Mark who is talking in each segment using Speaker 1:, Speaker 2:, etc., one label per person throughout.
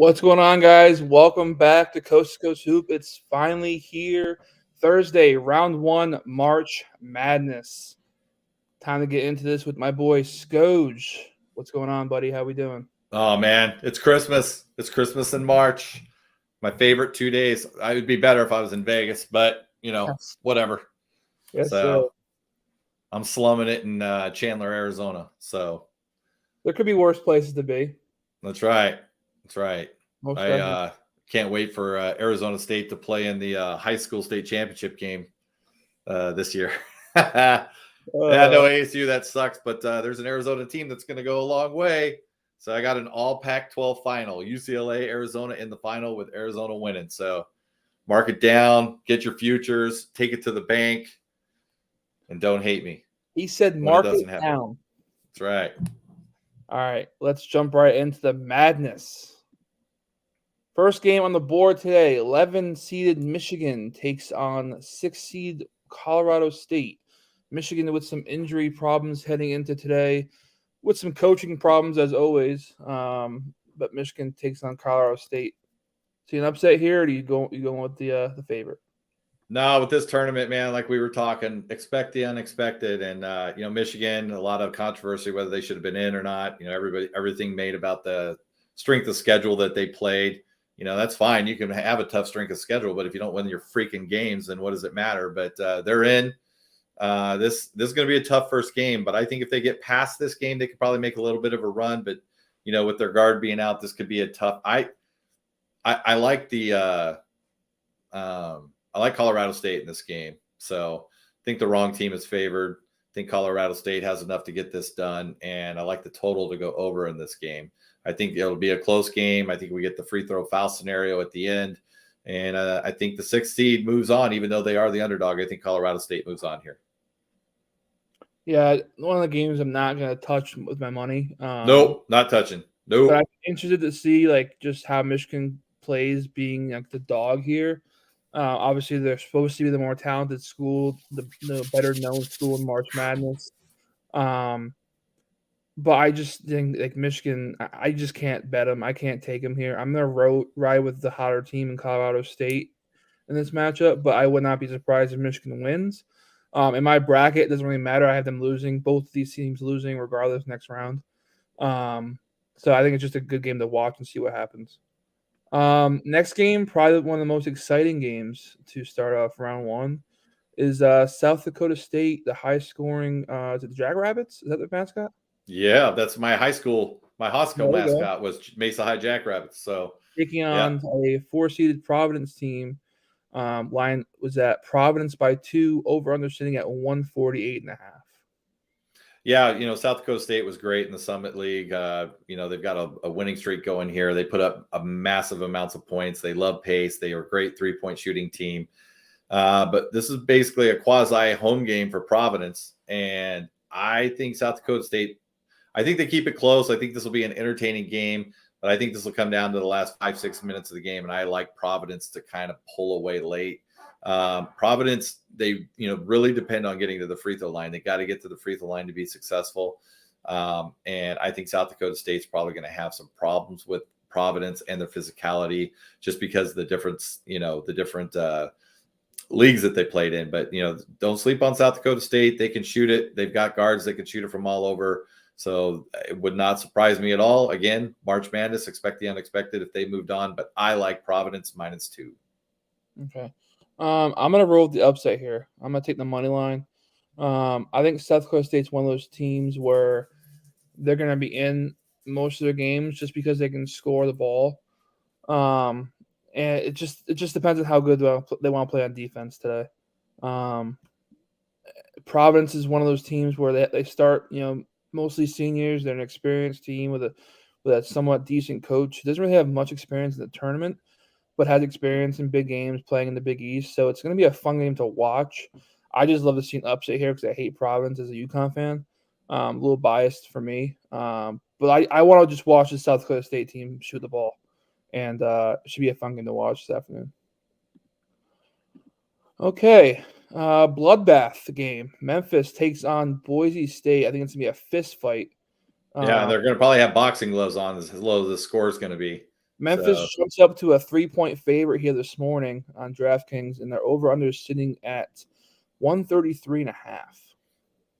Speaker 1: What's going on, guys? Welcome back to Coast to Coast Hoop. It's finally here. Thursday, round one, March Madness. Time to get into this with my boy Scoj. What's going on, buddy? How we doing?
Speaker 2: Oh man, it's Christmas. It's Christmas in March. My favorite 2 days. I would be better if I was in Vegas, but
Speaker 1: Yes.
Speaker 2: whatever.
Speaker 1: Yes,
Speaker 2: So I'm slumming it in Chandler, Arizona. So
Speaker 1: there could be worse places to be.
Speaker 2: that's right. That's right.
Speaker 1: Most
Speaker 2: I
Speaker 1: definitely.
Speaker 2: can't wait for Arizona State to play in the high school state championship game this year. Yeah, no ASU, that sucks, but there's an Arizona team that's going to go a long way. So I got an all Pac-12 final, UCLA, Arizona in the final with Arizona winning. So mark it down, get your futures, take it to the bank, and don't hate me.
Speaker 1: He said
Speaker 2: when
Speaker 1: mark
Speaker 2: it doesn't
Speaker 1: it
Speaker 2: happen.
Speaker 1: down.
Speaker 2: That's right.
Speaker 1: All right, let's jump right into the madness. First game on the board today, 11-seeded Michigan takes on 6-seed Colorado State. Michigan with some injury problems heading into today, with some coaching problems as always. But Michigan takes on Colorado State. See an upset here, or do you going with the favorite?
Speaker 2: No, with this tournament, man, like we were talking, expect the unexpected. And Michigan, a lot of controversy whether they should have been in or not. Everything made about the strength of schedule that they played. That's fine. You can have a tough strength of schedule, but if you don't win your freaking games, then what does it matter? But they're in. This is going to be a tough first game, but I think if they get past this game, they could probably make a little bit of a run. But with their guard being out, this could be a tough. I like the I like Colorado State in this game, so I think the wrong team is favored. I think Colorado State has enough to get this done, and I like the total to go over in this game. I think it'll be a close game. I think we get the free throw foul scenario at the end, and I think the 6th seed moves on, even though they are the underdog. I think Colorado State moves on here.
Speaker 1: Yeah, one of the games I'm not going to touch with my money.
Speaker 2: Nope, not touching. Nope.
Speaker 1: But I'm interested to see just how Michigan plays being the dog here. Obviously, they're supposed to be the more talented school, the better known school in March Madness. But I just think Michigan, I just can't bet them. I can't take them here. I'm gonna ride with the hotter team in Colorado State in this matchup, but I would not be surprised if Michigan wins. In my bracket, it doesn't really matter. I have them losing, both of these teams losing regardless next round. So I think it's just a good game to watch and see what happens. Next game, probably one of the most exciting games to start off round one, is South Dakota State, the high scoring. Is it the Jackrabbits? Is that the mascot?
Speaker 2: Yeah, that's my high school. My Hosco mascot was Mesa High Jackrabbits. So
Speaker 1: taking on a 4-seeded Providence team. Line was at Providence by 2, over under sitting at 148.5.
Speaker 2: Yeah, South Dakota State was great in the Summit League. They've got a winning streak going here. They put up a massive amounts of points. They love pace. They are a great 3-point shooting team. But this is basically a quasi home game for Providence. And I think South Dakota State, I think they keep it close. I think this will be an entertaining game, but I think this will come down to the last 5-6 minutes of the game. And I like Providence to kind of pull away late. Providence, they really depend on getting to the free throw line. They got to get to the free throw line to be successful. And I think South Dakota State's probably going to have some problems with Providence and their physicality, just because of the difference, the different leagues that they played in. But don't sleep on South Dakota State. They can shoot it. They've got guards that can shoot it from all over. So it would not surprise me at all. Again, March Madness, expect the unexpected if they moved on. But I like Providence -2.
Speaker 1: Okay. I'm gonna roll with the upset here. I'm gonna take the money line. I think South Dakota State's one of those teams where they're gonna be in most of their games just because they can score the ball. And it just depends on how good they want to play on defense today. Providence is one of those teams where they start mostly seniors. They're an experienced team with a somewhat decent coach. Doesn't really have much experience in the tournament, but has experience in big games playing in the Big East. So it's going to be a fun game to watch. I just love to see an upset here because I hate Providence as a UConn fan. A little biased for me. But I want to just watch the South Dakota State team shoot the ball. And it should be a fun game to watch this afternoon. Okay. Bloodbath game. Memphis takes on Boise State. I think it's going to be a fist fight.
Speaker 2: Yeah, they're going to probably have boxing gloves on as low as the score is going to be.
Speaker 1: Memphis
Speaker 2: So
Speaker 1: jumps up to a 3-point favorite here this morning on DraftKings, and their over-under is sitting at 133.5.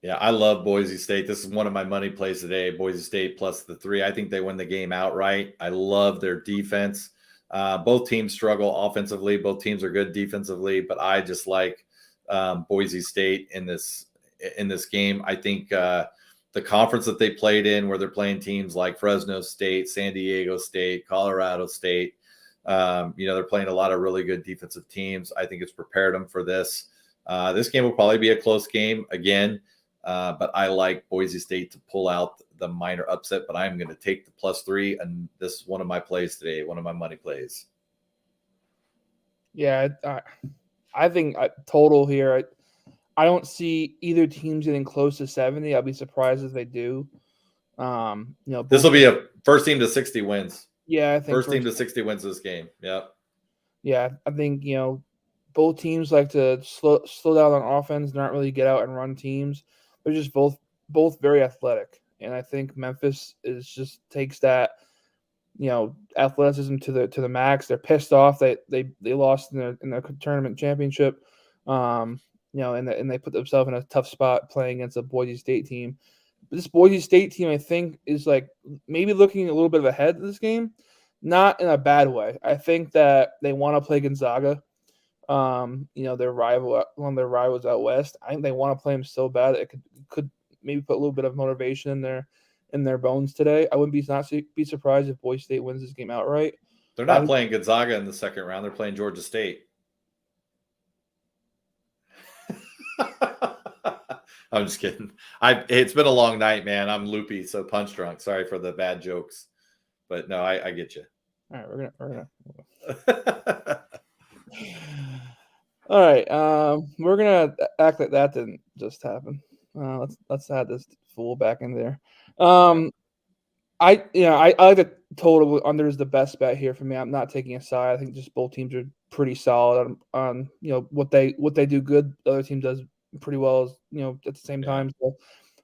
Speaker 2: yeah, I love Boise State. This is one of my money plays today. Boise State plus the 3. I think they win the game outright. I love their defense. Both teams struggle offensively. Both teams are good defensively, but I just like Boise State in this game. I think the conference that they played in, where they're playing teams like Fresno State, San Diego State, Colorado State, they're playing a lot of really good defensive teams. I think it's prepared them for this. This game will probably be a close game again. But I like Boise State to pull out the minor upset, but I'm going to take the +3, and this is one of my plays today, one of my money plays.
Speaker 1: Yeah, I think total here, I don't see either teams getting close to 70. I'll be surprised if they do.
Speaker 2: This will be a first team to 60 wins.
Speaker 1: Yeah, I think
Speaker 2: first team to 60 wins this game. Yep.
Speaker 1: Yeah, I think both teams like to slow down on offense, not really get out and run teams. They're just both very athletic, and I think Memphis just takes that athleticism to the max. They're pissed off that they lost in their tournament championship, and they put themselves in a tough spot playing against a Boise State team. But this Boise State team, I think, is like maybe looking a little bit ahead of this game, not in a bad way. I think that they want to play Gonzaga. Their rival, one of their rivals out west. I think they want to play them so bad it could maybe put a little bit of motivation in their bones today. I wouldn't be surprised if Boise State wins this game outright.
Speaker 2: They're not playing Gonzaga in the second round. They're playing Georgia State. I'm just kidding. It's been a long night, man. I'm loopy, so punch drunk. Sorry for the bad jokes, but no, I get you.
Speaker 1: All right, we're gonna. All right, we're gonna act like that didn't just happen. Let's add this fool back in there. I like the total under is the best bet here for me. I'm not taking a side. I think just both teams are pretty solid on what they do good. The other team does pretty well at the same time. So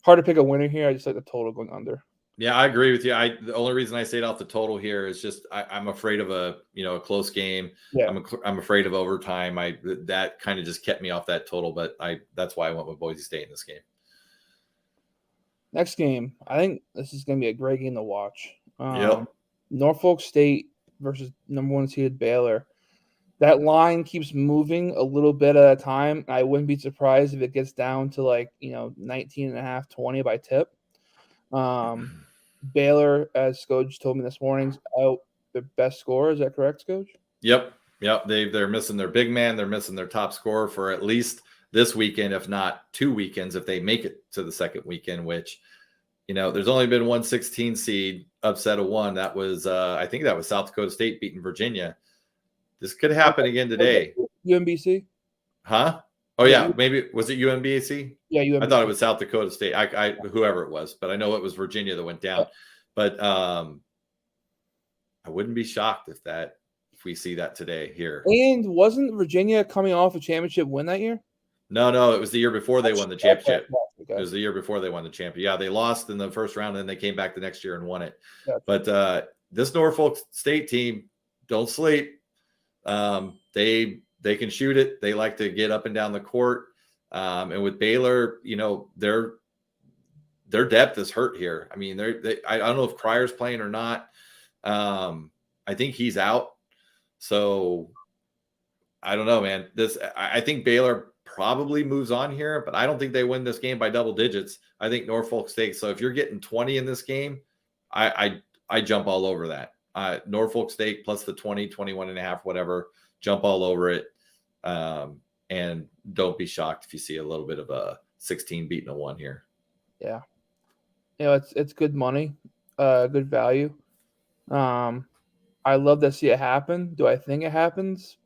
Speaker 1: hard to pick a winner here. I just like the total going under.
Speaker 2: Yeah, I agree with you. The only reason I stayed off the total here is just I'm afraid of a close game.
Speaker 1: Yeah.
Speaker 2: I'm afraid of overtime. That kind of just kept me off that total, but that's why I went with Boise State in this game.
Speaker 1: Next game, I think this is going to be a great game to watch.
Speaker 2: Yep.
Speaker 1: Norfolk State versus number 1 seeded Baylor. That line keeps moving a little bit at a time. I wouldn't be surprised if it gets down to 19.5, 20 by tip. Baylor, as Scoj told me this morning, is out their best scorer. Is that correct, Scoj?
Speaker 2: Yep. They're missing their big man. They're missing their top scorer for at least this weekend, if not 2 weekends, if they make it to the second weekend, which, there's only been one 16 seed upset of one. That was, I think that was South Dakota State beating Virginia. This could happen again today.
Speaker 1: UMBC?
Speaker 2: Huh? Oh, yeah. Maybe. Was it UMBC?
Speaker 1: Yeah, UMBC.
Speaker 2: I thought it was South Dakota State. Whoever it was, but I know it was Virginia that went down. But I wouldn't be shocked if we see that today here.
Speaker 1: And wasn't Virginia coming off a championship win that year?
Speaker 2: No, it was the year before they won the championship. It was the year before they won the championship. Yeah, they lost in the first round, and then they came back the next year and won it. Gotcha. But this Norfolk State team, don't sleep. They can shoot it. They like to get up and down the court. And with Baylor, their depth is hurt here. I mean, I don't know if Cryer's playing or not. I think he's out. So I don't know, man. I think Baylor probably moves on here, but I don't think they win this game by double digits. I think Norfolk State. So if you're getting 20 in this game, I jump all over that. Norfolk State plus the 20, 21.5, whatever, jump all over it. And don't be shocked if you see a little bit of a 16 beating a 1 here.
Speaker 1: Yeah. It's good money, good value. I love to see it happen. Do I think it happens?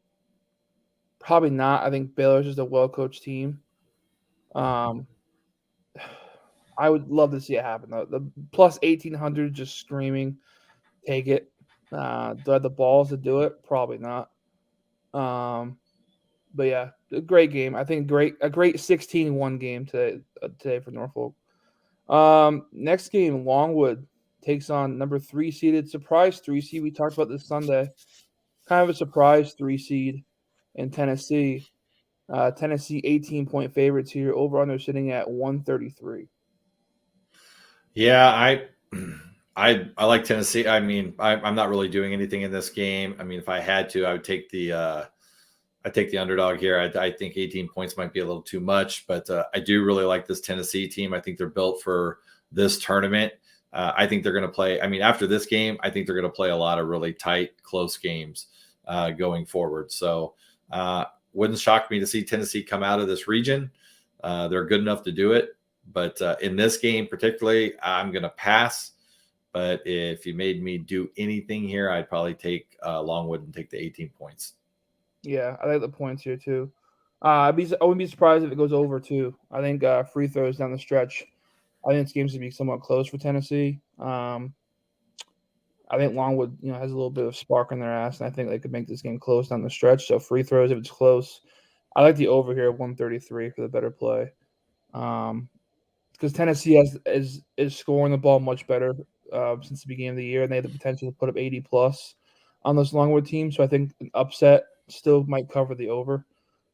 Speaker 1: Probably not. I think Baylor's just a well-coached team. I would love to see it happen, though. The plus 1,800 just screaming, take it. Do I have the balls to do it? Probably not. But yeah, a great game. I think a great 16-1 game today for Norfolk. Next game, Longwood takes on number 3 seeded surprise 3 seed. We talked about this Sunday. Kind of a surprise 3 seed in Tennessee. Tennessee 18-point favorites here. Over under sitting at 133.
Speaker 2: Yeah, I like Tennessee. I mean, I'm not really doing anything in this game. I mean, if I had to, I would take the underdog here. I think 18 points might be a little too much, but I do really like this Tennessee team. I think they're built for this tournament. I think they're going to play. I mean, after this game, I think they're going to play a lot of really tight, close games going forward. So wouldn't shock me to see Tennessee come out of this region. They're good enough to do it. But in this game particularly, I'm going to pass. But if you made me do anything here, I'd probably take Longwood and take the 18 points.
Speaker 1: Yeah, I like the points here too. I wouldn't be surprised if it goes over too. I think free throws down the stretch. I think this game's going to be somewhat close for Tennessee. I think Longwood, has a little bit of spark in their ass, and I think they could make this game close down the stretch. So free throws, if it's close, I like the over here at 133 for the better play. Because Tennessee is scoring the ball much better since the beginning of the year, and they have the potential to put up 80 plus on this Longwood team. So I think an upset still might cover the over,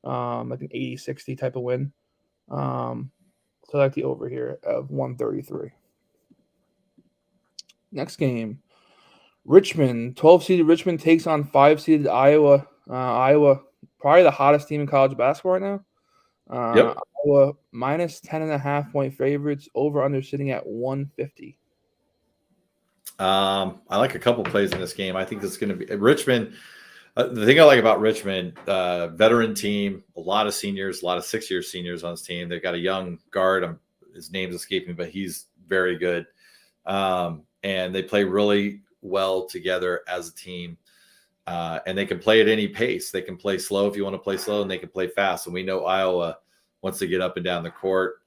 Speaker 1: like an 80-60 type of win. So I like the over here of 133. Next game, Richmond, 12-seeded Richmond takes on 5-seeded Iowa. Iowa, probably the hottest team in college basketball right now.
Speaker 2: Yep.
Speaker 1: Iowa minus 10.5-point favorites, over under sitting at 150.
Speaker 2: I like a couple plays in this game. I think this is going to be Richmond. The thing I like about Richmond, veteran team, a lot of seniors, a lot of 6-year seniors on this team. They've got a young guard. His name's escaping, but he's very good. And they play really well together as a team. And they can play at any pace. They can play slow if you want to play slow, and they can play fast. And we know Iowa wants to get up and down the court.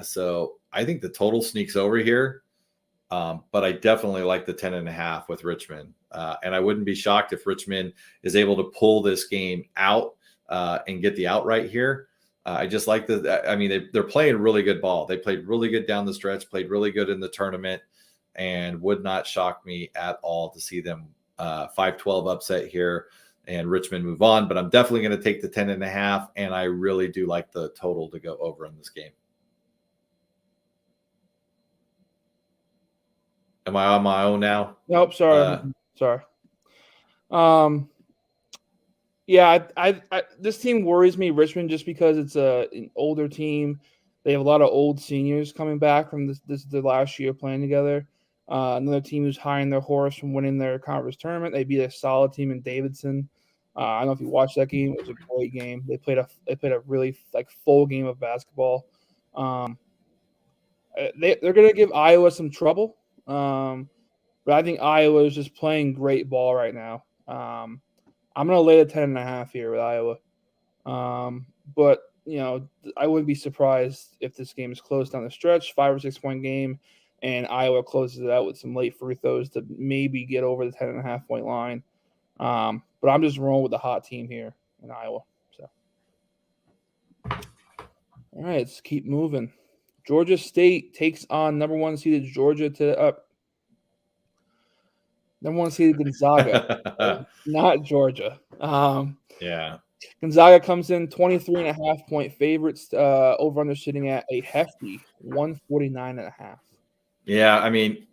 Speaker 2: So I think the total sneaks over here. But I definitely like the 10.5 with Richmond. And I wouldn't be shocked if Richmond is able to pull this game out and get the outright here. I just like they're playing really good ball. They played really good down the stretch, played really good in the tournament, and would not shock me at all to see them 5-12 upset here and Richmond move on. But I'm definitely going to take the 10.5, and I really do like the total to go over in this game. Am I on my own now?
Speaker 1: Nope, sorry. Sorry. Yeah, I this team worries me, Richmond, just because it's an older team. They have a lot of old seniors coming back from this their last year playing together. Another team who's high in their horse from winning their conference tournament. They beat a solid team in Davidson. I don't know if you watched that game. It was a great game. They played a really full game of basketball. They're going to give Iowa some trouble. But I think Iowa is just playing great ball right now. I'm going to lay the 10.5 here with Iowa. But, I wouldn't be surprised if this game is close down the stretch, 5 or 6 point game, and Iowa closes it out with some late free throws to maybe get over the 10.5 point line. But I'm just rolling with the hot team here in Iowa. So, all right, let's keep moving. Georgia State takes on number 1 seeded Georgia number 1 seeded Gonzaga, not Georgia.
Speaker 2: Yeah.
Speaker 1: Gonzaga comes in 23.5-point favorites, over under sitting at a hefty 149.5.
Speaker 2: Yeah, I mean,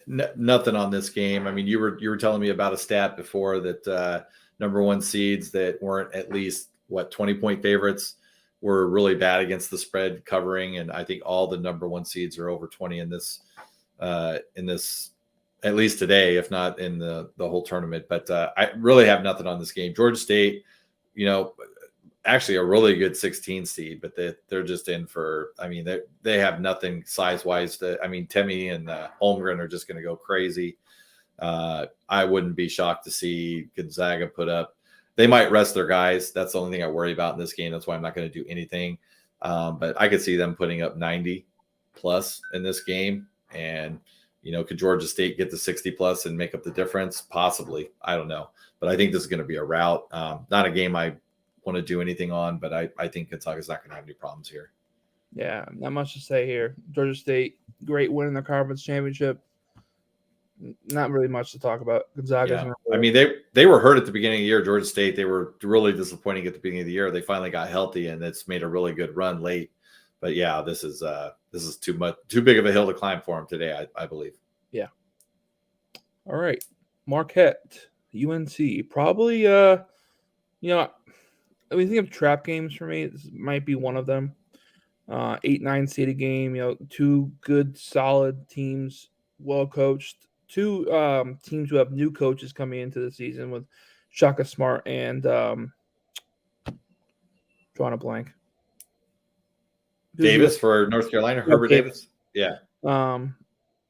Speaker 2: nothing on this game. I mean, you were telling me about a stat before that number 1 seeds that weren't at least 20-point favorites were really bad against the spread covering, and I think all the number 1 seeds are over 20 in this at least today, if not in the whole tournament. But I really have nothing on this game. Georgia State, actually a really good 16 seed, but they're just in for. I mean, they have nothing size wise. Temi and Holmgren are just going to go crazy. I wouldn't be shocked to see Gonzaga put up. They might rest their guys. That's the only thing I worry about in this game. That's why I'm not going to do anything. But I could see them putting up 90 plus in this game. And, could Georgia State get the 60 plus and make up the difference? Possibly. I don't know. But I think this is going to be a rout. Not a game I want to do anything on, but I think Gonzaga's not going to have any problems here.
Speaker 1: Yeah, not much to say here. Georgia State, great win in the conference championship. Not really much to talk about. Gonzaga's
Speaker 2: Yeah,
Speaker 1: in a
Speaker 2: I
Speaker 1: hole.
Speaker 2: mean they were hurt at the beginning of the year. Georgia State, they were really disappointing at the beginning of the year. They finally got healthy, and it's made a really good run late. But yeah, this is too big of a hill to climb for them today. I believe.
Speaker 1: Yeah. All right. Marquette, UNC. Probably you know, I mean, think of trap games for me. This might be one of them. 8-9 seeded game. Two good, solid teams, well coached. Two teams who have new coaches coming into the season with Shaka Smart and drawing a blank. Who's the
Speaker 2: Davis for North Carolina,
Speaker 1: yeah,
Speaker 2: Herbert
Speaker 1: Davis?
Speaker 2: Davis. Yeah,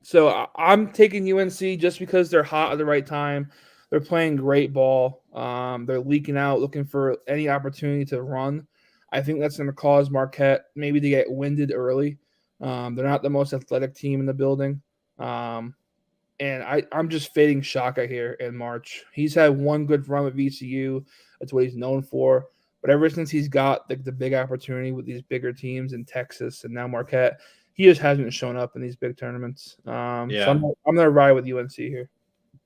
Speaker 1: So I'm taking UNC just because they're hot at the right time. They're playing great ball. They're leaking out, looking for any opportunity to run. I think that's going to cause Marquette maybe to get winded early. They're not the most athletic team in the building. And I'm just fading Shaka here in March. He's had one good run with VCU. That's what he's known for. But ever since he's got the big opportunity with these bigger teams in Texas and now Marquette, he just hasn't shown up in these big tournaments. So
Speaker 2: yeah.
Speaker 1: I'm going to ride with UNC here.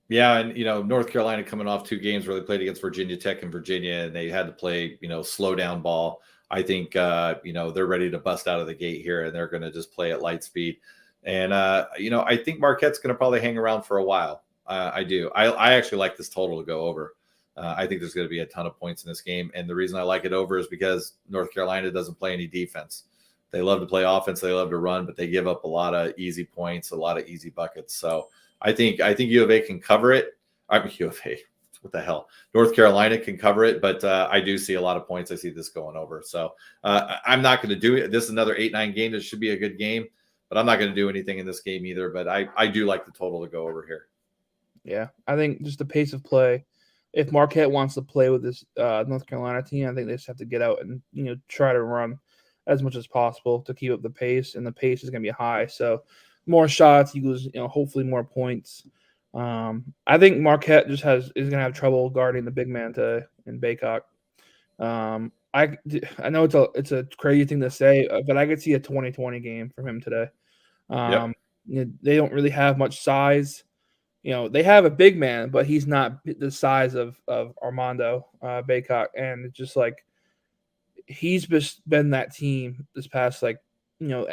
Speaker 2: Yeah, and North Carolina coming off 2 games where they played against Virginia Tech and Virginia, and they had to play slow down ball. I think they're ready to bust out of the gate here, and they're going to just play at light speed. And I think Marquette's going to probably hang around for a while. I do. I actually like this total to go over. I think there's going to be a ton of points in this game, and the reason I like it over is because North Carolina doesn't play any defense. They love to play offense, they love to run, but they give up a lot of easy points, a lot of easy buckets. So I think U of A can cover it. I mean, U of A, what the hell? North Carolina can cover it, but I do see a lot of points. I see this going over. So I'm not going to do it. This is another 8-9 game. This should be a good game, but I'm not going to do anything in this game either. But I do like the total to go over here.
Speaker 1: Yeah, I think just the pace of play. If Marquette wants to play with this North Carolina team, I think they just have to get out and try to run as much as possible to keep up the pace, and the pace is going to be high. So more shots equals hopefully more points. I think Marquette is going to have trouble guarding the big man in Baycock. I know it's a crazy thing to say, but I could see a 20-20 game from him today.
Speaker 2: Yep.
Speaker 1: They don't really have much size. They have a big man, but he's not the size of Armando Baycock, and it's just like he's just been that team this past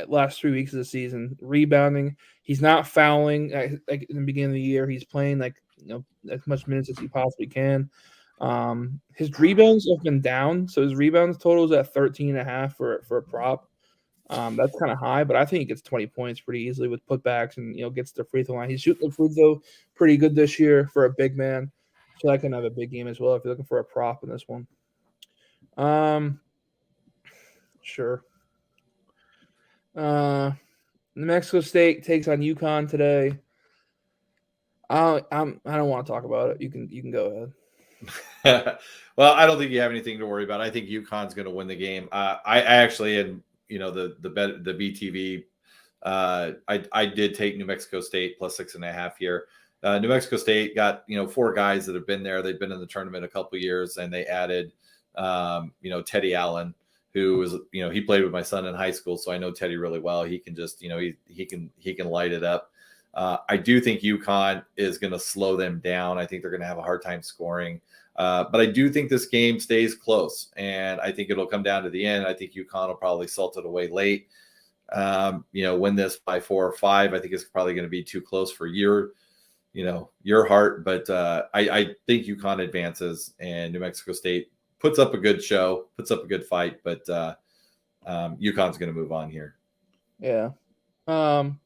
Speaker 1: last 3 weeks of the season, rebounding. He's not fouling like in the beginning of the year. He's playing as much minutes as he possibly can. His rebounds have been down, so his rebounds total is at 13.5 for a prop. That's kind of high, but I think he gets 20 points pretty easily with putbacks and gets the free throw line. He's shooting the free throw pretty good this year for a big man, so that can have a big game as well if you're looking for a prop in this one. Sure. New Mexico State takes on UConn today. I don't want to talk about it. You can go
Speaker 2: Well, I don't think you have anything to worry about. I think UConn's going to win the game. I actually, and the BTV, I did take New Mexico State plus 6.5 here. New Mexico State got 4 guys that have been there. They've been in the tournament a couple of years, and they added Teddy Allen, who was he played with my son in high school, so I know Teddy really well. He can just he can light it up. I do think UConn is going to slow them down. I think they're going to have a hard time scoring. But I do think this game stays close, and I think it'll come down to the end. I think UConn will probably salt it away late. Win this by 4 or 5. I think it's probably going to be too close for your heart. But I think UConn advances, and New Mexico State puts up a good show, puts up a good fight. But UConn's going to move on here.
Speaker 1: Yeah.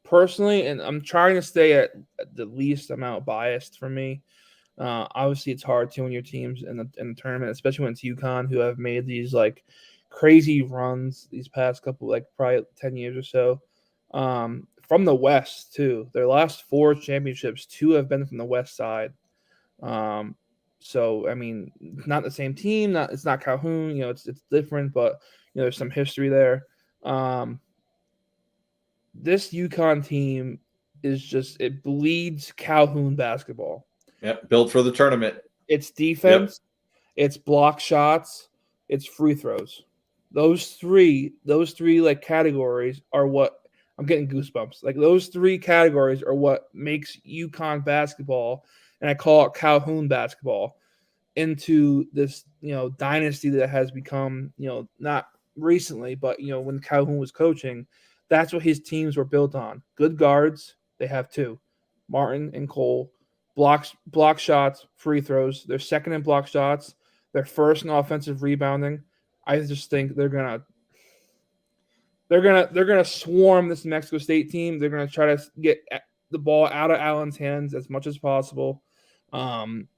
Speaker 1: Personally, and I'm trying to stay at the least amount biased for me. Obviously, it's hard to when your teams in the tournament, especially when it's UConn, who have made these crazy runs these past couple probably 10 years or so. From the West too. Their last 4 championships, 2 have been from the West side. So I mean, not the same team. It's not Calhoun. It's different, but there's some history there. This UConn team it bleeds Calhoun basketball.
Speaker 2: Yep, built for the tournament.
Speaker 1: It's defense, it's block shots, it's free throws. Those three categories are what I'm getting goosebumps. Like those three categories are what makes UConn basketball, and I call it Calhoun basketball, into this, dynasty that has become, not recently, but when Calhoun was coaching, that's what his teams were built on. Good guards, they have two, Martin and Cole, block shots, free throws. They're second in block shots. They're first in offensive rebounding. I just think they're gonna swarm this New Mexico State team. They're gonna try to get the ball out of Allen's hands as much as possible.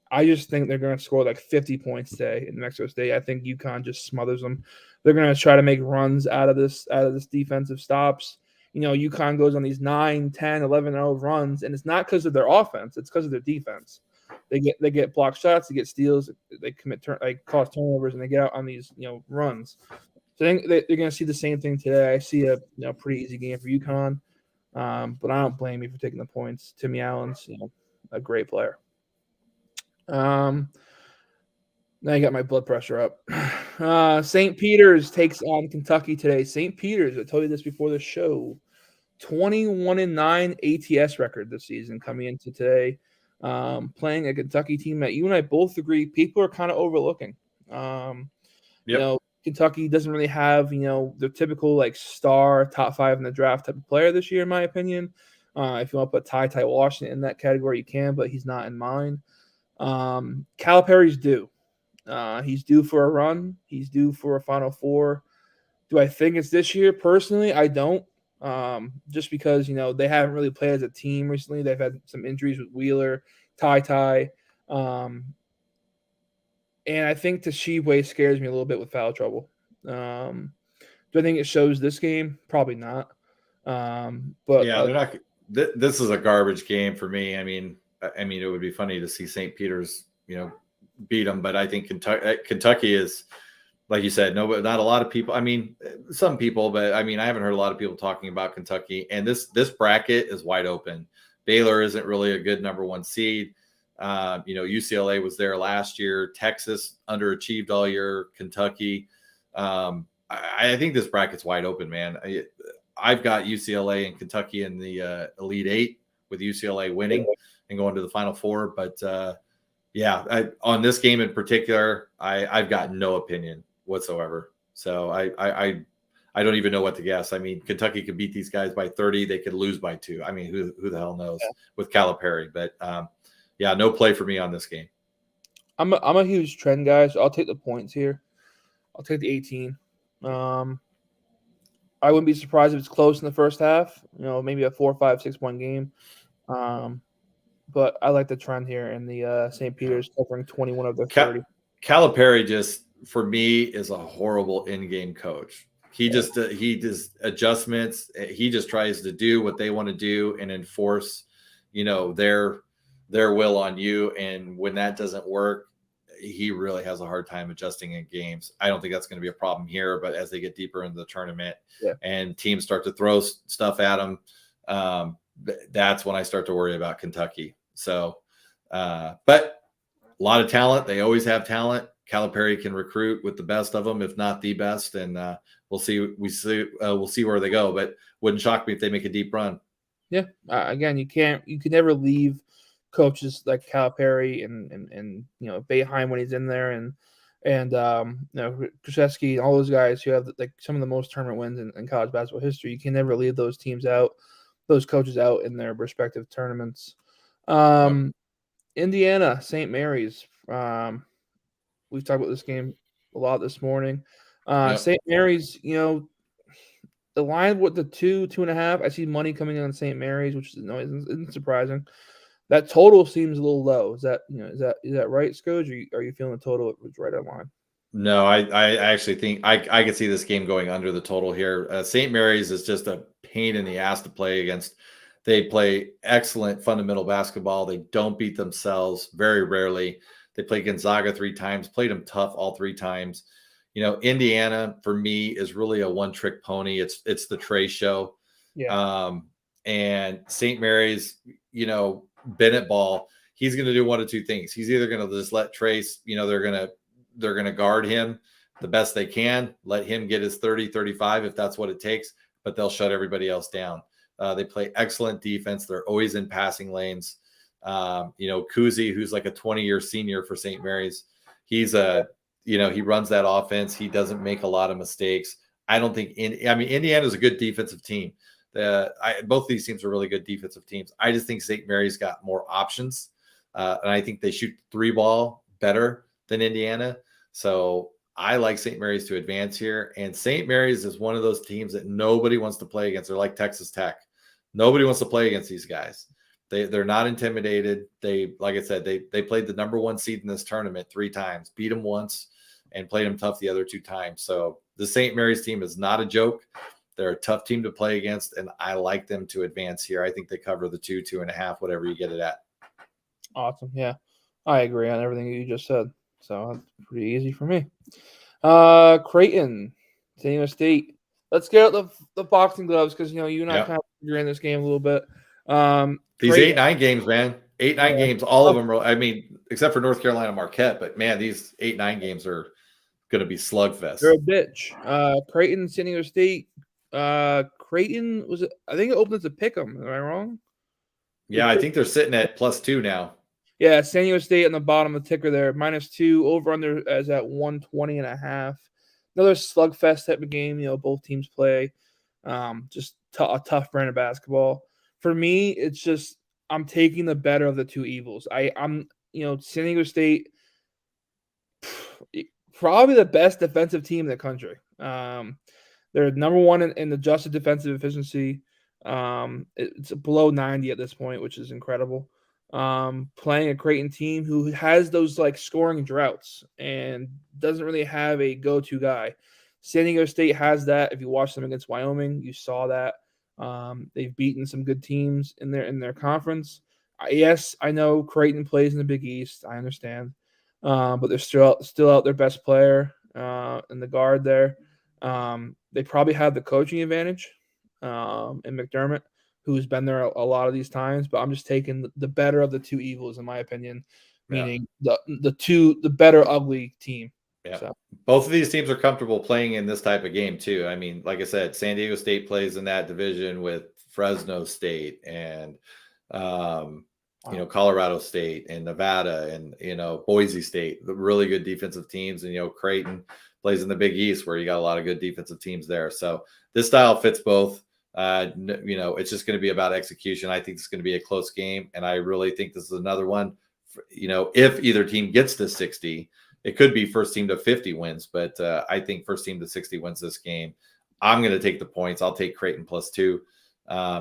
Speaker 1: I just think they're gonna score like 50 points today in New Mexico State. I think UConn just smothers them. They're gonna try to make runs out of this defensive stops. UConn goes on these 9, 10, 11-0 runs, and it's not because of their offense; it's because of their defense. They get block shots, they get steals, they cause turnovers, and they get out on these runs. So I think they're going to see the same thing today. I see a pretty easy game for UConn, but I don't blame you for taking the points. Timmy Allen's a great player. Now you got my blood pressure up. St. Peter's takes on Kentucky today. St. Peter's, I told you this before the show, 21-9 ATS record this season coming into today, playing a Kentucky team that you and I both agree people are kind of overlooking.
Speaker 2: Yep.
Speaker 1: Kentucky doesn't really have, the typical star top 5 in the draft type of player this year, in my opinion. If you want to put Ty Washington in that category, you can, but he's not in mine. Calipari's due. He's due for a run. He's due for a Final Four. Do I think it's this year? Personally, I don't. Just because, they haven't really played as a team recently. They've had some injuries with Wheeler, Ty. And I think Tshiebwe scares me a little bit with foul trouble. Do I think it shows this game? Probably not. But
Speaker 2: yeah, they're not. This is a garbage game for me. I mean, it would be funny to see St. Peter's, beat them, but I think Kentucky is, like you said, not a lot of people. I mean, some people, but I haven't heard a lot of people talking about Kentucky. And this bracket is wide open. Baylor isn't really a good number 1 seed. UCLA was there last year. Texas underachieved all year. Kentucky. I think this bracket's wide open, man. I've got UCLA and Kentucky in the Elite 8 with UCLA winning and going to the Final Four. But on this game in particular, I've got no opinion whatsoever. So I don't even know what to guess. I mean, Kentucky could beat these guys by 30. They could lose by 2. I mean, who the hell knows with Calipari? But no play for me on this game.
Speaker 1: I'm a huge trend guy, so I'll take the points here. I'll take the 18. I wouldn't be surprised if it's close in the first half. Maybe a 4, 5, 6 point game. But I like the trend here in the St. Peter's covering 21 of their 30.
Speaker 2: Calipari just, for me, is a horrible in-game coach. He just adjustments. He just tries to do what they want to do and enforce, their will on you. And when that doesn't work, he really has a hard time adjusting in games. I don't think that's going to be a problem here, but as they get deeper into the tournament and teams start to throw stuff at them, that's when I start to worry about Kentucky. So, but a lot of talent. They always have talent. Calipari can recruit with the best of them, if not the best. And we'll see. We'll see where they go. But wouldn't shock me if they make a deep run.
Speaker 1: Yeah. Again, you can never leave coaches like Calipari and Boeheim when he's in there, and Krzyzewski, all those guys who have some of the most tournament wins in college basketball history. You can never leave those teams out, those coaches out in their respective tournaments. Indiana, St. Mary's. We've talked about this game a lot this morning. St. Mary's, the line with the 2.5. I see money coming in on St. Mary's, which isn't surprising. That total seems a little low. Is that right, Scoj? Or are you feeling the total was right on line?
Speaker 2: No, I actually think I could see this game going under the total here. St. Mary's is just a pain in the ass to play against. They play excellent fundamental basketball. They don't beat themselves very rarely. They played Gonzaga 3 times, played them tough all 3 times. Indiana for me is really a one-trick pony. It's the Trey show. Yeah. And St. Mary's, Bennett Ball, he's going to do one of 2 things. He's either going to just let Trace, they're going to guard him the best they can, let him get his 30, 35 if that's what it takes. but they'll shut everybody else down. They play excellent defense. They're always in passing lanes. Kuzi, who's like a 20-year senior for St. Mary's, he's he runs that offense. He doesn't make a lot of mistakes. I don't think Indiana's a good defensive team. Both of these teams are really good defensive teams. I just think St. Mary's got more options, and I think they shoot three ball better than Indiana. So I like St. Mary's to advance here. And St. Mary's is one of those teams that nobody wants to play against. They're like Texas Tech. Nobody wants to play against these guys. They're not intimidated. Like I said, they played the number 1 seed in this tournament 3 times, beat them once, and played them tough the other 2 times. So the St. Mary's team is not a joke. They're a tough team to play against, and I like them to advance here. I think they cover the 2.5, whatever you get it at.
Speaker 1: Awesome. Yeah, I agree on everything you just said. So that's pretty easy for me. Creighton, San Diego State. Let's get out the boxing gloves because you and I kind of figure in this game a little bit.
Speaker 2: These 8-9 games, man. 8-9 games, all of them are, except for North Carolina Marquette, but man, these 8-9 games are going to be slugfest.
Speaker 1: They're a bitch. Creighton, San Diego State. Creighton I think it opened as a pick 'em. Am I wrong?
Speaker 2: Yeah, I think they're sitting at +2 now.
Speaker 1: Yeah, San Diego State on the bottom of the ticker there, -2. Over under is at 120.5. Another slugfest type of game. Both teams play just a tough brand of basketball. For me, it's just I'm taking the better of the 2 evils. I'm San Diego State, probably the best defensive team in the country. They're number 1 in adjusted defensive efficiency. It's below 90 at this point, which is incredible. Playing a Creighton team who has those scoring droughts and doesn't really have a go-to guy. San Diego State has that. If you watch them against Wyoming, you saw that. They've beaten some good teams in their conference. Yes, I know Creighton plays in the Big East. I understand, but they're still out their best player in the guard there. They probably have the coaching advantage in McDermott, who's been there a lot of these times, but I'm just taking the better of the 2 evils, in my opinion, meaning the better ugly team.
Speaker 2: Yeah. So. Both of these teams are comfortable playing in this type of game too. Like I said, San Diego State plays in that division with Fresno State and Colorado State and Nevada and Boise State, the really good defensive teams, and Creighton plays in the Big East where you got a lot of good defensive teams there. So this style fits both. It's just going to be about execution. I think it's going to be a close game, and I really think this is another one. If either team gets to 60, it could be first team to 50 wins, but I think first team to 60 wins this game. I'm going to take the points. I'll take Creighton +2,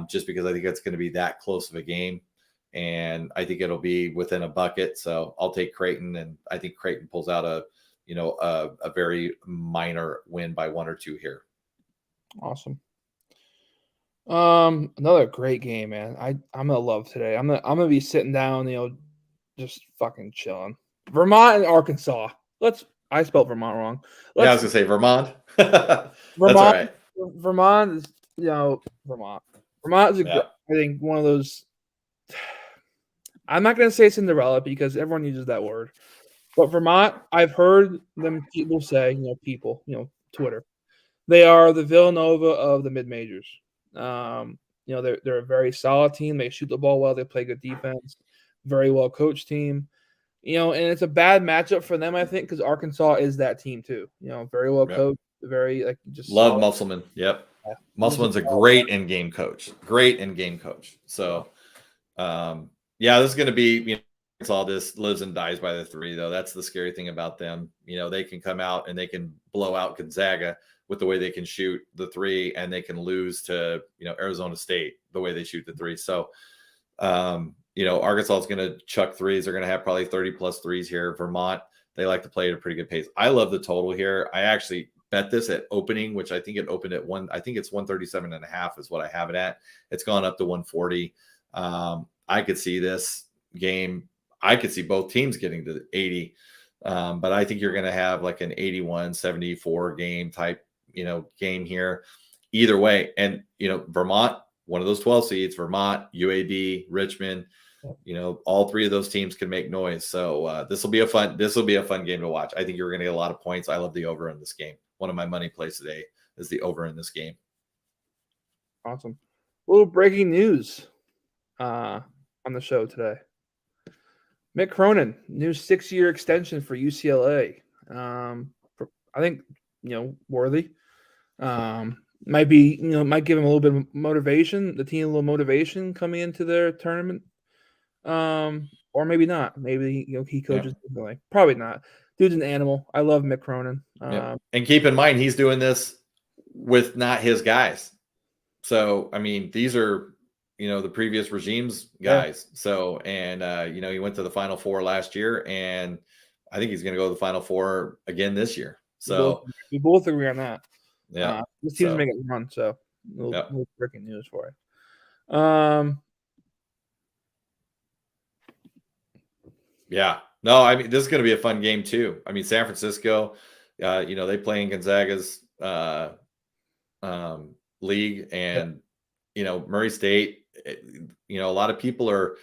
Speaker 2: just because I think it's going to be that close of a game, and I think it'll be within a bucket. So I'll take Creighton, and I think Creighton pulls out a very minor win by 1 or 2 here.
Speaker 1: Awesome. Another great game, man. I'm gonna love today. I'm gonna be sitting down, just fucking chilling. Vermont and Arkansas. I spelled Vermont wrong.
Speaker 2: I was gonna say Vermont.
Speaker 1: Vermont.
Speaker 2: That's all right.
Speaker 1: Vermont is, Vermont. Vermont is I think one of those. I'm not gonna say Cinderella because everyone uses that word, but Vermont, I've heard them people say, Twitter, they are the Villanova of the mid majors. They're a very solid team. They shoot the ball well. They play good defense. Very well coached team. And it's a bad matchup for them, I think, because Arkansas is that team too. Very well coached. Very just
Speaker 2: love solid. Musselman. Yep, yeah. Musselman's a great in-game coach. So, this is going to be. All this lives and dies by the 3, though. That's the scary thing about them. They can come out and they can blow out Gonzaga with the way they can shoot the 3, and they can lose to, Arizona State the way they shoot the 3. So, Arkansas is going to chuck threes. They're going to have probably 30+ threes here. Vermont, they like to play at a pretty good pace. I love the total here. I actually bet this at opening, which I think it opened at I think it's 137.5 is what I have it at. It's gone up to 140. I could see this game. I could see both teams getting to 80. But I think you're going to have like an 81-74 game type, game here either way. And, Vermont, one of those 12 seeds, Vermont, UAB, Richmond, all 3 of those teams can make noise. So this will be a fun game to watch. I think you're going to get a lot of points. I love the over in this game. One of my money plays today is the over in this game.
Speaker 1: Awesome. A little breaking news on the show today. Mick Cronin, new 6-year extension for UCLA. I think worthy. Might be might give him a little bit of motivation. The team a little motivation coming into their tournament. Or maybe not. Maybe he coaches differently. Probably not. Dude's an animal. I love Mick Cronin.
Speaker 2: And keep in mind, he's doing this with not his guys. So I mean, these are the previous regime's guys. Yeah. So and he went to the Final Four last year, and I think he's going to go to the Final Four again this year. So
Speaker 1: we both agree on that.
Speaker 2: Yeah,
Speaker 1: this team's making a run. So little breaking news for it.
Speaker 2: Yeah. No, I mean, this is going to be a fun game too. I mean, San Francisco, they play in Gonzaga's league, and Murray State. A lot of people are.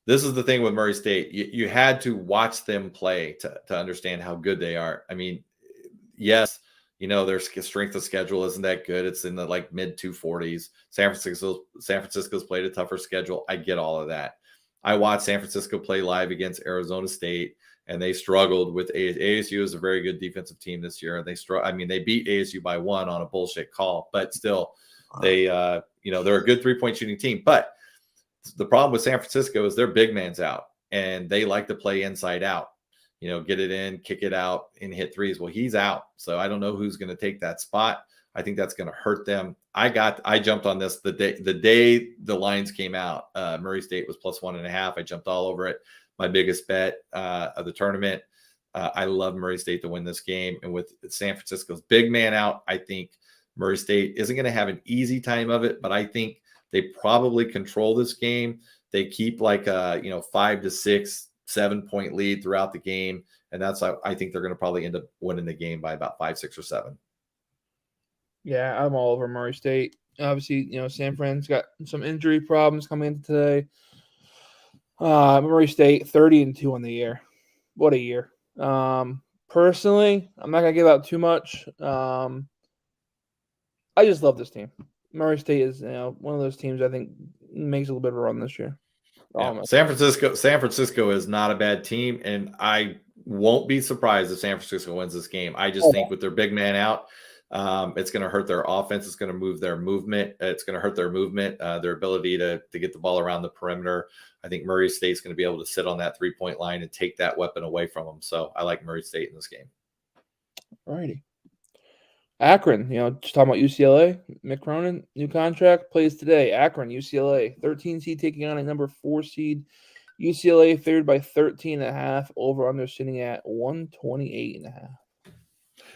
Speaker 2: This is the thing with Murray State. You had to watch them play to understand how good they are. I mean, yes, their strength of schedule isn't that good. It's in the mid 240s. San Francisco's played a tougher schedule. I get all of that. I watched San Francisco play live against Arizona State, and they struggled with ASU. Is a very good defensive team this year. They beat ASU by 1 on a bullshit call, but still, they're a good 3-point shooting team. But the problem with San Francisco is their big man's out, and they like to play inside out. Get it in, kick it out, and hit threes. Well, he's out, so I don't know who's going to take that spot. I think that's going to hurt them. I jumped on this the day the lines came out. Murray State was +1.5. I jumped all over it. My biggest bet of the tournament. I love Murray State to win this game. And with San Francisco's big man out, I think Murray State isn't going to have an easy time of it, but I think they probably control this game. They keep 5 to 6, 7-point lead throughout the game. And I think they're going to probably end up winning the game by about 5, 6, or 7.
Speaker 1: Yeah, I'm all over Murray State. Obviously, San Fran's got some injury problems coming into today. Murray State 30-2 on the year. What a year. Personally, I'm not gonna give out too much. I just love this team. Murray State is one of those teams I think makes a little bit of a run this year.
Speaker 2: Yeah. San Francisco is not a bad team, and I won't be surprised if San Francisco wins this game. I just think with their big man out, it's going to hurt their offense. It's going to move their movement. It's going to hurt their movement, their ability to get the ball around the perimeter. I think Murray State's going to be able to sit on that 3-point line and take that weapon away from them. So I like Murray State in this game.
Speaker 1: All righty. Akron, just talking about UCLA. Mick Cronin, new contract, plays today. Akron, UCLA, 13 seed taking on a number 4 seed. UCLA favored by 13.5. Over under sitting at 128.5.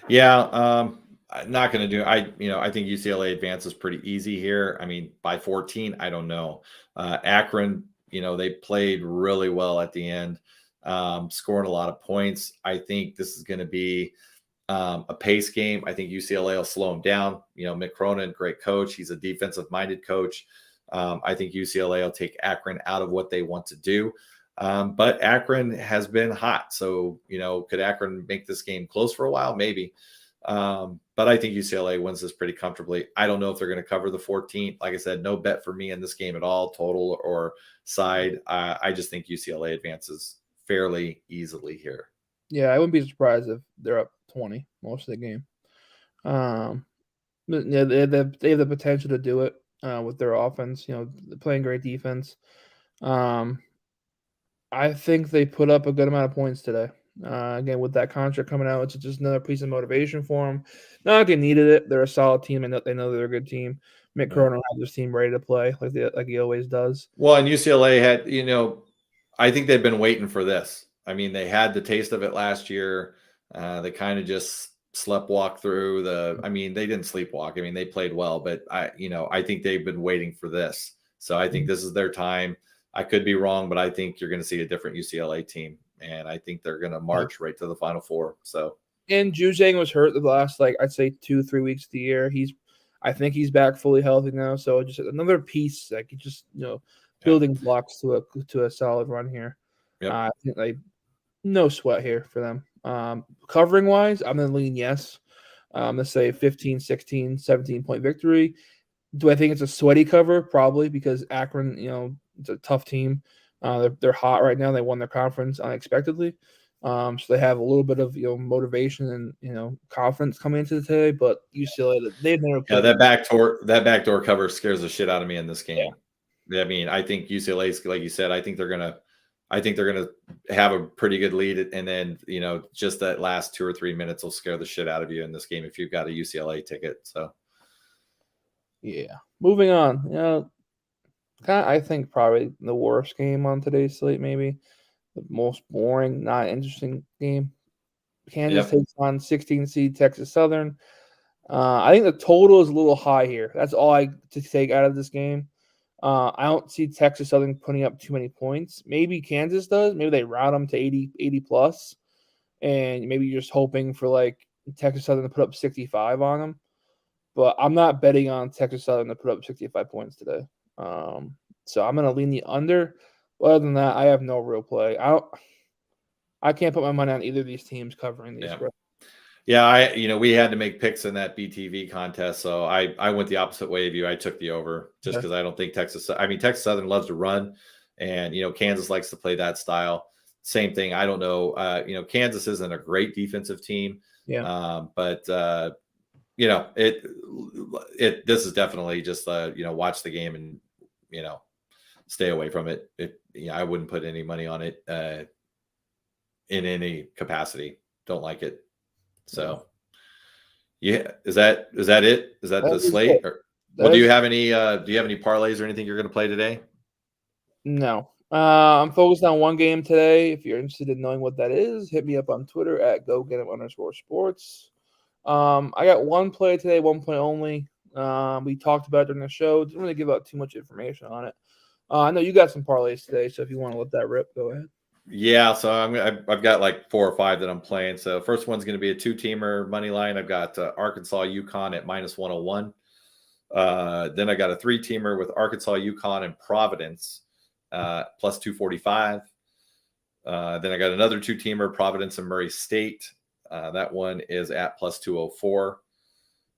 Speaker 2: Yeah, I'm not going to do. I think UCLA advances pretty easy here. I mean, by 14, I don't know. Akron, they played really well at the end, scoring a lot of points. I think this is going to be a pace game. I think UCLA will slow them down. Mick Cronin, great coach. He's a defensive-minded coach. I think UCLA will take Akron out of what they want to do. But Akron has been hot. So, could Akron make this game close for a while? Maybe. But I think UCLA wins this pretty comfortably. I don't know if they're going to cover the 14. Like I said, no bet for me in this game at all, total or side. I just think UCLA advances fairly easily here.
Speaker 1: Yeah, I wouldn't be surprised if they're up 20 most of the game. But yeah, they have the potential to do it with their offense. Playing great defense. I think they put up a good amount of points today. Again, with that contract coming out, it's just another piece of motivation for them. Not like they needed it. They're a solid team, and they know they're a good team. Mick Cronin has this team ready to play like he always does.
Speaker 2: Well, and UCLA had, I think they've been waiting for this. I mean, they had the taste of it last year. They kind of just sleptwalk through they didn't sleepwalk. I mean, they played well, but I think they've been waiting for this. So I think this is their time. I could be wrong, but I think you're going to see a different UCLA team, and I think they're going to march right to the Final Four. So,
Speaker 1: and Juzang was hurt the last, I'd say 2-3 weeks of the year. I think he's back fully healthy now. So just another piece, building blocks to a solid run here.
Speaker 2: Yep.
Speaker 1: I think no sweat here for them. Covering wise, I'm going to lean yes. Let's say 15, 16, 17-point victory. Do I think it's a sweaty cover? Probably, because Akron, it's a tough team. They're hot right now. They won their conference unexpectedly, so they have a little bit of motivation and confidence coming into today. But UCLA, they've never
Speaker 2: Yeah,
Speaker 1: played.
Speaker 2: that backdoor cover scares the shit out of me in this game.
Speaker 1: Yeah.
Speaker 2: I mean, I think UCLA's, like you said, I think they're gonna have a pretty good lead, and then just that last 2 or 3 minutes will scare the shit out of you in this game if you've got a UCLA ticket. So
Speaker 1: Yeah. Moving on. I think probably the worst game on today's slate, maybe the most boring, not interesting game. Kansas takes on 16 seed Texas Southern. I think the total is a little high here. That's all I to take out of this game. I don't see Texas Southern putting up too many points. Maybe Kansas does. Maybe they route them to 80 plus, and maybe you're just hoping for like Texas Southern to put up 65 on them. But I'm not betting on Texas Southern to put up 65 points today. So I'm going to lean the under. But other than that, I have no real play. I can't put my money on either of these teams covering these spreads.
Speaker 2: Yeah, we had to make picks in that BTV contest, so I went the opposite way of you. I took the over just because I don't think Texas Southern loves to run, and Kansas likes to play that style. Same thing. I don't know. Kansas isn't a great defensive team.
Speaker 1: Yeah.
Speaker 2: But this is definitely just watch the game and stay away from it. I wouldn't put any money on it in any capacity. Don't like it. So yeah, is that it? Is that the slate? Do you have any parlays or anything you're going to play today?
Speaker 1: No. I'm focused on one game today. If you're interested in knowing what that is, hit me up on Twitter at @GoGetHim_sports. I got one play today, 1 point only. We talked about it during the show. Didn't really give out too much information on it. I know you got some parlays today, so if you want to let that rip, go ahead.
Speaker 2: Yeah, so I've got like 4 or 5 that I'm playing. So first one's going to be a 2-teamer money line. I've got Arkansas UConn at -101. Then I got a 3-teamer with Arkansas UConn and Providence +245. Then I got another 2-teamer, Providence and Murray State. That one is at +204.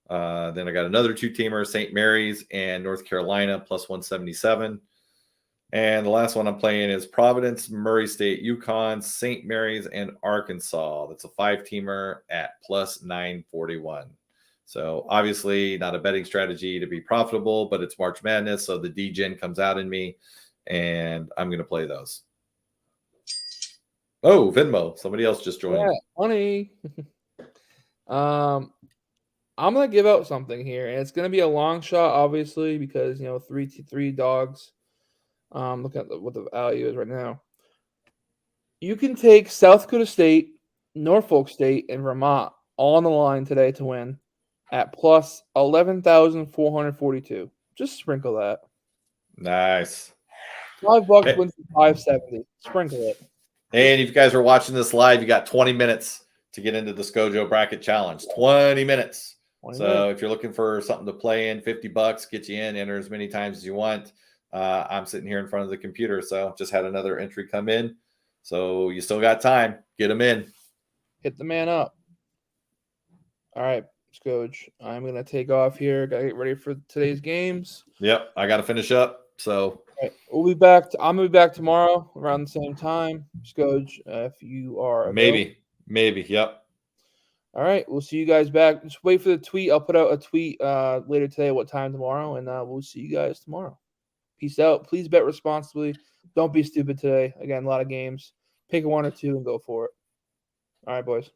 Speaker 2: Then I got another 2-teamer, St. Mary's and North Carolina +177. And the last one I'm playing is Providence, Murray State, UConn, St. Mary's, and Arkansas. That's a 5-teamer at +941. So obviously not a betting strategy to be profitable, but it's March Madness, so the D-Gen comes out in me, and I'm going to play those. Oh, Venmo. Somebody else just joined.
Speaker 1: Yeah, funny. I'm going to give out something here, and it's going to be a long shot, obviously, because, three dogs. Look at what the value is right now. You can take South Dakota State, Norfolk State, and Vermont all on the line today to win at +11,442. Just sprinkle that.
Speaker 2: Nice.
Speaker 1: $5 wins $570. Sprinkle it.
Speaker 2: And if you guys are watching this live, you got 20 minutes to get into the SCOJO Bracket Challenge. 20 minutes. If you're looking for something to play in, $50 get you in. Enter as many times as you want. I'm sitting here in front of the computer, so just had another entry come in. So you still got time. Get them in.
Speaker 1: Hit the man up. All right, Scoj. I'm going to take off here. Got to get ready for today's games.
Speaker 2: Yep, I got to finish up. So
Speaker 1: we'll be back. I'm going to be back tomorrow around the same time, Scoj, if you are available.
Speaker 2: Maybe. Yep.
Speaker 1: All right, we'll see you guys back. Just wait for the tweet. I'll put out a tweet later today what time tomorrow, and we'll see you guys tomorrow. Peace out. Please bet responsibly. Don't be stupid today. Again, a lot of games. Pick 1 or 2 and go for it. All right, boys.